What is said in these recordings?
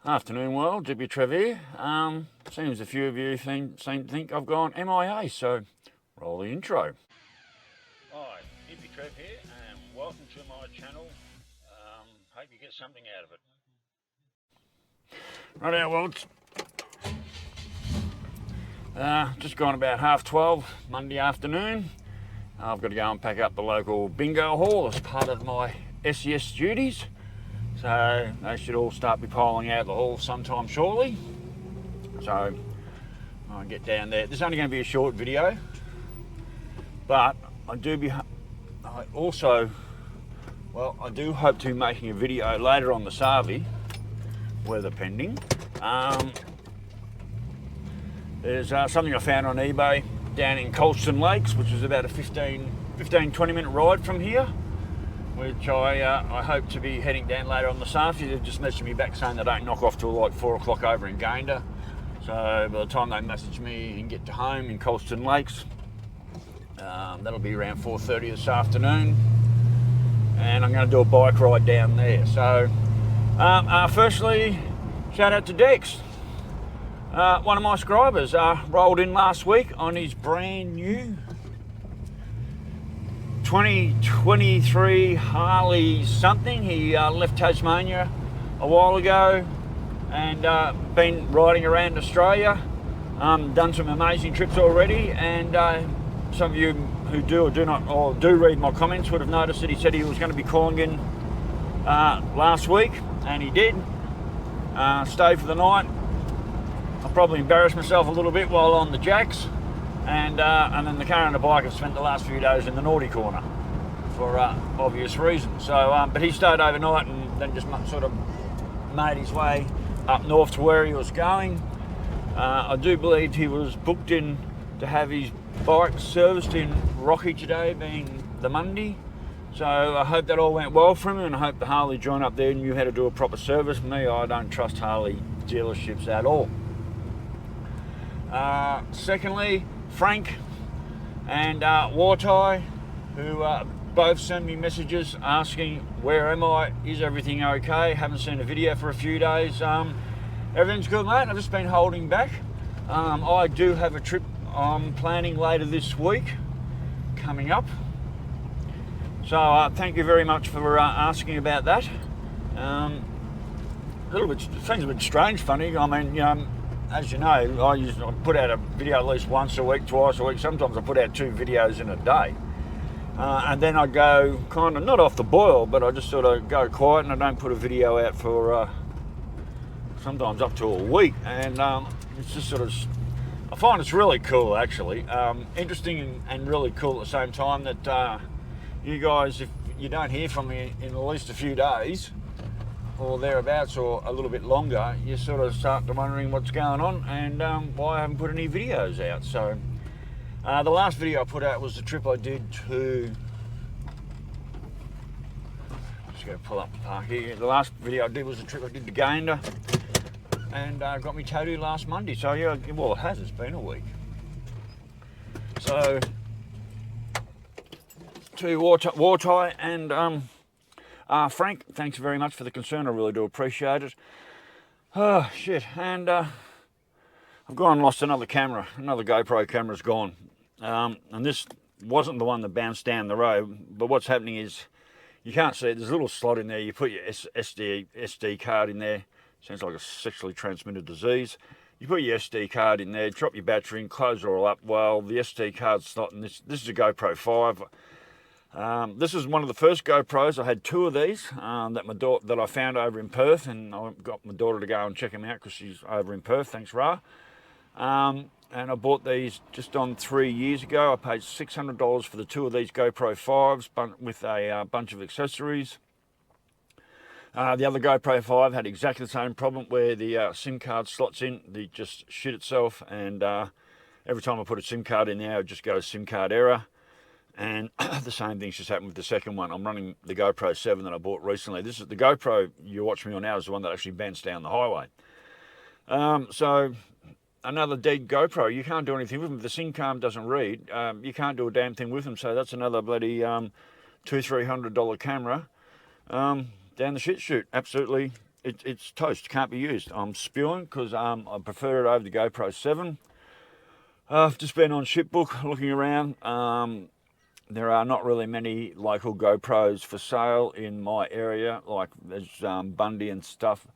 Afternoon world, Hippy Trev here. Seems a few of you seem to think I've gone MIA, so roll the intro. Hi, Hippy Trev here, and welcome to my channel. Hope you get something out of it. Right now, well, it's just gone about 12:30 Monday afternoon. I've got to go and pack up the local bingo hall as part of my SES duties. So they should all start be piling out the hall sometime shortly. So I'll get down there. There's only going to be a short video, but I do hope to be making a video later on this RV, weather pending. There's something I found on eBay down in Colston Lakes, which is about a 15-20 minute ride from here, which I hope to be heading down later on this afternoon. They've just messaged me back saying they don't knock off till like 4 o'clock over in Gayndah. So by the time they message me and get to home in Colston Lakes, that'll be around 4:30 this afternoon. And I'm going to do a bike ride down there. So firstly, shout out to Dex. One of my subscribers rolled in last week on his brand new 2023 Harley something. He left Tasmania a while ago and been riding around Australia, done some amazing trips already, and some of you who do read my comments would have noticed that he said he was going to be calling in last week, and he did. Stayed for the night. I probably embarrassed myself a little bit while on the jacks, and then the car and the bike have spent the last few days in the naughty corner for obvious reasons. So, but he stayed overnight and then just sort of made his way up north to where he was going. I do believe he was booked in to have his bike serviced in Rocky today, being the Monday. So I hope that all went well for him, and I hope the Harley joint up there knew how to do a proper service. Me, I don't trust Harley dealerships at all. Secondly, Frank and Wartie, who both send me messages asking where am I, is everything okay, haven't seen a video for a few days. Everything's good, mate. I've just been holding back. I do have a trip I'm planning later this week coming up, so thank you very much for asking about that. Seems a bit strange, funny. I mean, as you know, I put out a video at least once a week, twice a week. Sometimes I put out 2 videos in a day. And then I go kind of, not off the boil, but I just sort of go quiet and I don't put a video out for sometimes up to a week. And it's just sort of, I find it's really cool actually. Interesting and really cool at the same time that you guys, if you don't hear from me in at least a few days, or thereabouts, or a little bit longer, you sort of start to wondering what's going on and why I haven't put any videos out. So the last video I put out was the trip I did to, just go pull up the park here. The last video I did was the trip I did to Gayndah, and got me tattooed last Monday. So yeah, well, it's been a week. So to Wartie and Frank, thanks very much for the concern. I really do appreciate it. Oh, shit. And I've gone and lost another camera. Another GoPro camera's gone. And this wasn't the one that bounced down the road. But what's happening is, you can't see it. There's a little slot in there. You put your SD card in there. Sounds like a sexually transmitted disease. You put your SD card in there, drop your battery in, close it all up. Well, the SD card's not in this. This is a GoPro 5. This is one of the first GoPros. I had 2 of these that I found over in Perth, and I got my daughter to go and check them out because she's over in Perth. Thanks, Ra. And I bought these just on 3 years ago. I paid $600 for the 2 of these GoPro 5s with a bunch of accessories. The other GoPro 5 had exactly the same problem where the SIM card slots in, they just shit itself, and every time I put a SIM card in there, it would just go SIM card error. And the same thing's just happened with the second one. I'm running the GoPro 7 that I bought recently. This is the GoPro you're watching me on now, is the one that actually bends down the highway. So another dead GoPro, you can't do anything with them. If the SIM card doesn't read, you can't do a damn thing with them. So that's another bloody $200-300 camera down the shit chute. Absolutely it's toast, can't be used. I'm spewing because I prefer it over the GoPro 7. I've just been on Shipbook looking around. There are not really many local GoPros for sale in my area, like there's Bundy and stuff.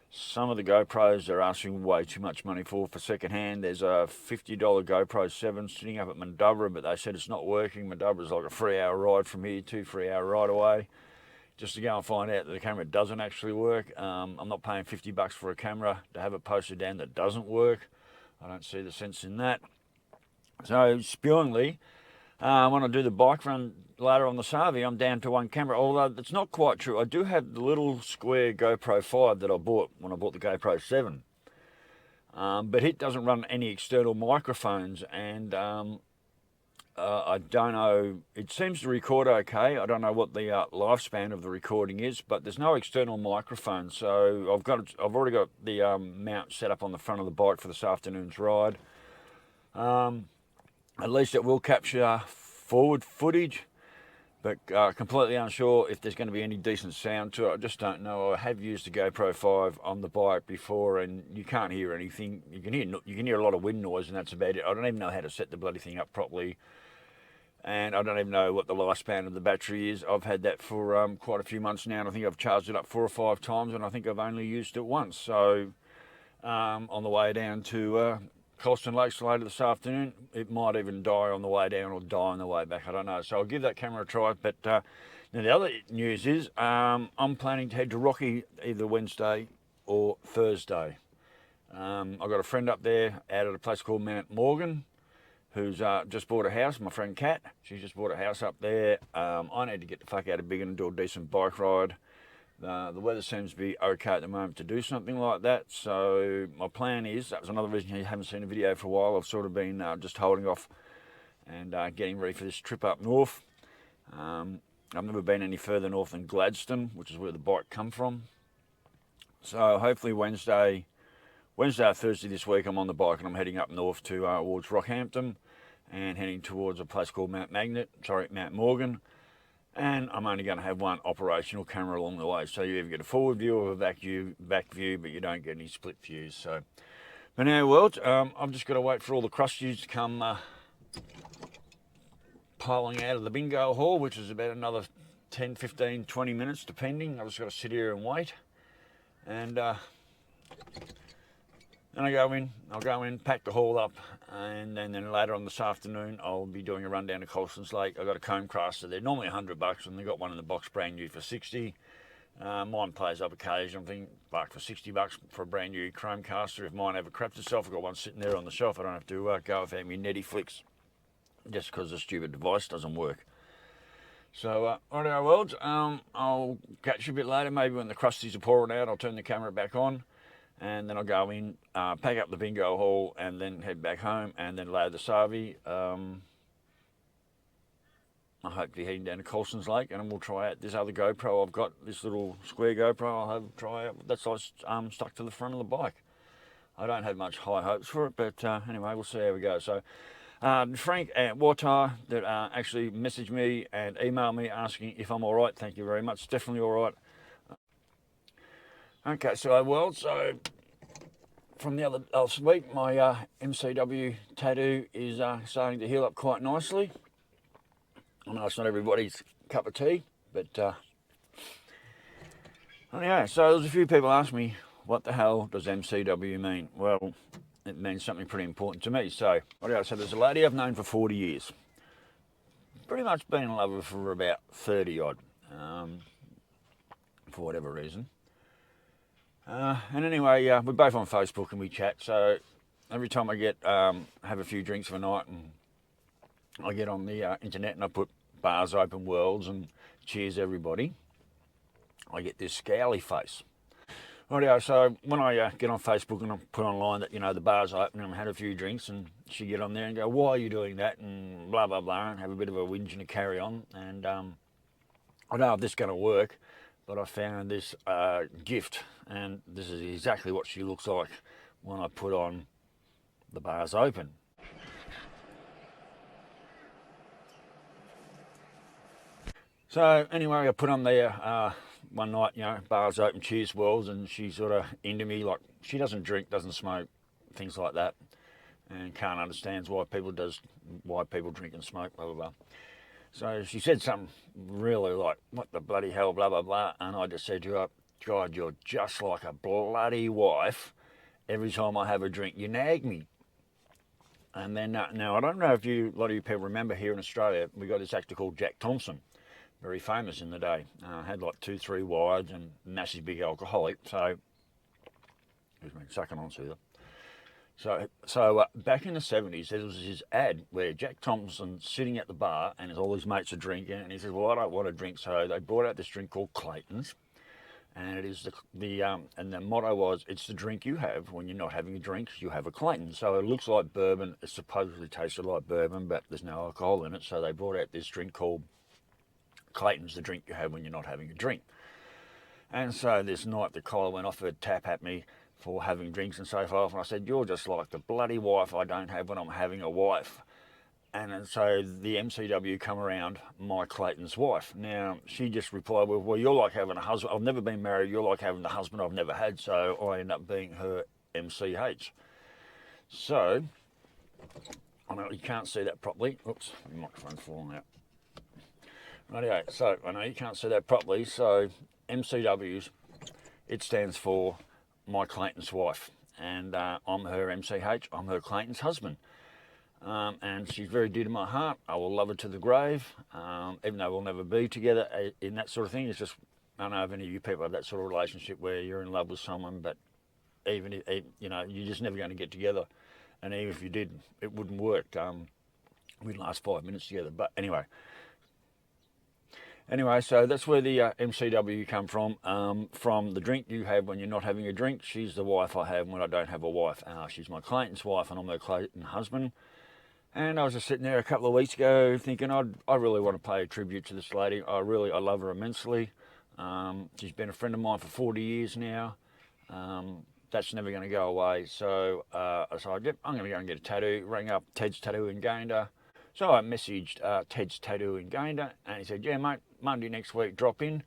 Some of the GoPros they're asking way too much money for second hand. There's a $50 GoPro 7 sitting up at Mandurah, but they said it's not working. Mandurah's like a 3-hour ride from here, 3-hour ride away, just to go and find out that the camera doesn't actually work. I'm not paying $50 for a camera to have it posted down that doesn't work. I don't see the sense in that. So, spewingly, when I do the bike run later on the Savi, I'm down to one camera, although that's not quite true. I do have the little square GoPro 5 that I bought when I bought the GoPro 7. But it doesn't run any external microphones, and I don't know, it seems to record okay. I don't know what the lifespan of the recording is, but there's no external microphone. So I've already got the mount set up on the front of the bike for this afternoon's ride. At least it will capture forward footage, but completely unsure if there's going to be any decent sound to it. I just don't know. I have used the GoPro 5 on the bike before, and you can't hear anything. You can hear a lot of wind noise, and that's about it. I don't even know how to set the bloody thing up properly, and I don't even know what the lifespan of the battery is. I've had that for quite a few months now, and I think I've charged it up 4 or 5 times, and I think I've only used it once. So on the way down to Colston Lakes later this afternoon, it might even die on the way down or die on the way back, I don't know. So I'll give that camera a try. But now the other news is I'm planning to head to Rocky either Wednesday or Thursday. I've got a friend up there out at a place called Mount Morgan who's just bought a house, my friend Kat. She's just bought a house up there. I need to get the fuck out of Biggin and do a decent bike ride. The weather seems to be okay at the moment to do something like that, so my plan is, that was another reason you haven't seen a video for a while. I've sort of been just holding off and getting ready for this trip up north. I've never been any further north than Gladstone, which is where the bike come from. So hopefully Wednesday or Thursday this week I'm on the bike and I'm heading up north towards Rockhampton and heading towards a place called Mount Morgan. And I'm only going to have one operational camera along the way. So you either get a forward view or a back view, but you don't get any split views. So, but now, world, I've just got to wait for all the crusties to come piling out of the bingo hall, which is about another 10, 15, 20 minutes, depending. I've just got to sit here and wait. And then I'll go in, pack the hall up, and then later on this afternoon I'll be doing a run down to Colston's Lake. I've got a comb caster. They're normally $100, and they've got one in the box brand new for 60. Mine plays up occasionally. I think buck for $60 for a brand new chrome caster. If mine ever craps itself, I've got one sitting there on the shelf. I don't have to go without me netty flicks just because the stupid device doesn't work. So, alright, worlds, I'll catch you a bit later. Maybe when the crusties are pouring out, I'll turn the camera back on. And then I'll go in, pack up the bingo hall, and then head back home, and then load the Savi. I'll hopefully heading down to Colston's Lake, and we'll try out this other GoPro I've got, this little square GoPro I'll have a try out. That's stuck to the front of the bike. I don't have much high hopes for it, but anyway, we'll see how we go. So Frank at Watar that actually messaged me and emailed me asking if I'm all right. Thank you very much. Definitely all right. Okay, so from the last week, my MCW tattoo is starting to heal up quite nicely. I know it's not everybody's cup of tea, but anyway, so there's a few people ask me, what the hell does MCW mean? Well, it means something pretty important to me. So there's a lady I've known for 40 years. Pretty much been in love with her for about 30 odd, for whatever reason. And anyway, we're both on Facebook and we chat. So every time I get have a few drinks of a night, and I get on the internet and I put bars open worlds and cheers everybody, I get this scowly face. Rightio, so when I get on Facebook and I put online that, the bar's open and I've had a few drinks, and she get on there and go, why are you doing that, and blah blah blah, and have a bit of a whinge and a carry on. And I don't know if this is going to work, but I found this gift, and this is exactly what she looks like when I put on the bars open. So anyway, I put on there one night, you know, bars open, cheers worlds, and she's sort of into me. Like, she doesn't drink, doesn't smoke, things like that, and can't understand why people drink and smoke, blah blah blah. So she said something really like, "What the bloody hell, blah blah blah," and I just said to her, "God, you're just like a bloody wife. Every time I have a drink, you nag me." And then now I don't know if a lot of you people remember, here in Australia we got this actor called Jack Thompson, very famous in the day. Had like 2-3 wives and massive big alcoholic. So, excuse me, sucking on to that. So back in the 70s, there was this ad where Jack Thompson's sitting at the bar and all his mates are drinking, and he says, "Well, I don't want a drink," so they brought out this drink called Clayton's, and it is and the motto was, "It's the drink you have when you're not having a drink. You have a Clayton." So it looks like bourbon. It supposedly tasted like bourbon, but there's no alcohol in it. So they brought out this drink called Clayton's, the drink you have when you're not having a drink. And so this night the collar went off her tap at me for having drinks and so forth, and I said, "You're just like the bloody wife I don't have when I'm having a wife." And so the MCW come around, my Clayton's wife. Now, she just replied with, "Well, you're like having a husband. I've never been married. You're like having the husband I've never had." So I end up being her MCH. So, I know you can't see that properly. Oops, the microphone's falling out. Anyway, so I know you can't see that properly. So MCW's, it stands for my Clayton's wife. And I'm her MCH. I'm her Clayton's husband. And she's very dear to my heart. I will love her to the grave, even though we'll never be together in that sort of thing. It's just, I don't know if any of you people have that sort of relationship where you're in love with someone, but even if, you know, you're just never going to get together. And even if you did, it wouldn't work. We'd last 5 minutes together. But anyway, so that's where the MCW come from the drink you have when you're not having a drink. She's the wife I have when I don't have a wife. She's my Clayton's wife and I'm her Clayton husband. And I was just sitting there a couple of weeks ago thinking I really want to pay a tribute to this lady. I love her immensely. She's been a friend of mine for 40 years now. That's never going to go away. So I decided, yep, I'm going to go and get a tattoo. Rang up Ted's Tattoo in Gayndah. So I messaged Ted's Tattoo in Gayndah, and he said, "Yeah, mate, Monday next week, drop in."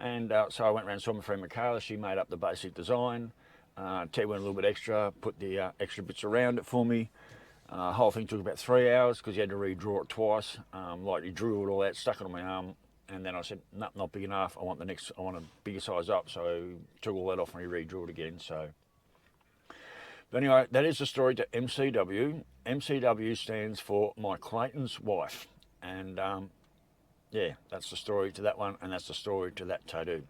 And so I went round and saw my friend Michaela. She made up the basic design. Ted went a little bit extra, put the extra bits around it for me. Whole thing took about 3 hours because you had to redraw it twice. Like, you drew it all out, stuck it on my arm, and then I said, "No, not big enough. I want a bigger size up." So took all that off and redrew it again. So, but anyway, that is the story to MCW. MCW stands for my Clayton's wife, and yeah, that's the story to that one, and that's the story to that tattoo.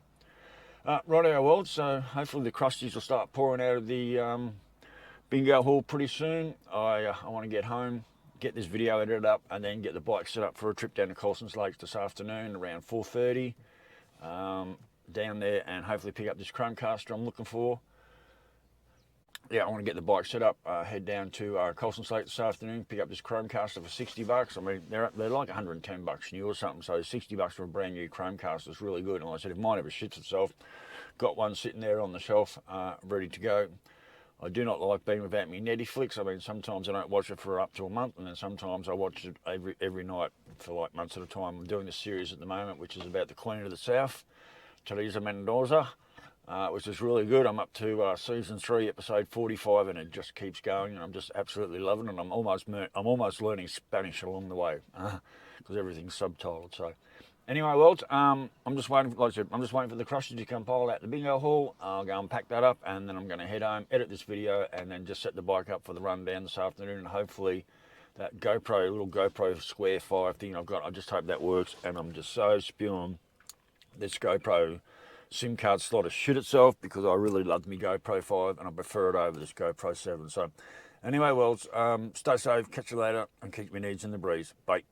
Righto, world. So hopefully the crusties will start pouring out of the bingo hall pretty soon. I want to get home, get this video edited up, and then get the bike set up for a trip down to Colson's Lakes this afternoon around 4:30. Down there, and hopefully pick up this Chromecaster I'm looking for. Yeah, I want to get the bike set up, head down to Colson's Lakes this afternoon, pick up this Chromecaster for $60. I mean, they're like $110 new or something, so $60 for a brand new Chromecaster is really good. And like I said, if mine ever shits itself, got one sitting there on the shelf, ready to go. I do not like being without me Netflix. I mean, sometimes I don't watch it for up to a month, and then sometimes I watch it every night for like months at a time. I'm doing this series at the moment, which is about the Queen of the South, Teresa Mendoza, which is really good. I'm up to season 3, episode 45, and it just keeps going, and I'm just absolutely loving it. I'm almost learning Spanish along the way because everything's subtitled. So anyway, well, I'm just waiting. Like I said, I'm just waiting for the crushes to come pile out the bingo hall. I'll go and pack that up, and then I'm going to head home, edit this video, and then just set the bike up for the run down this afternoon. And hopefully, that little GoPro Square 5 thing I've got, I just hope that works. And I'm just so spewing this GoPro SIM card slot to shit itself because I really love my GoPro 5 and I prefer it over this GoPro 7. So anyway, well, stay safe, catch you later, and keep your needs in the breeze. Bye.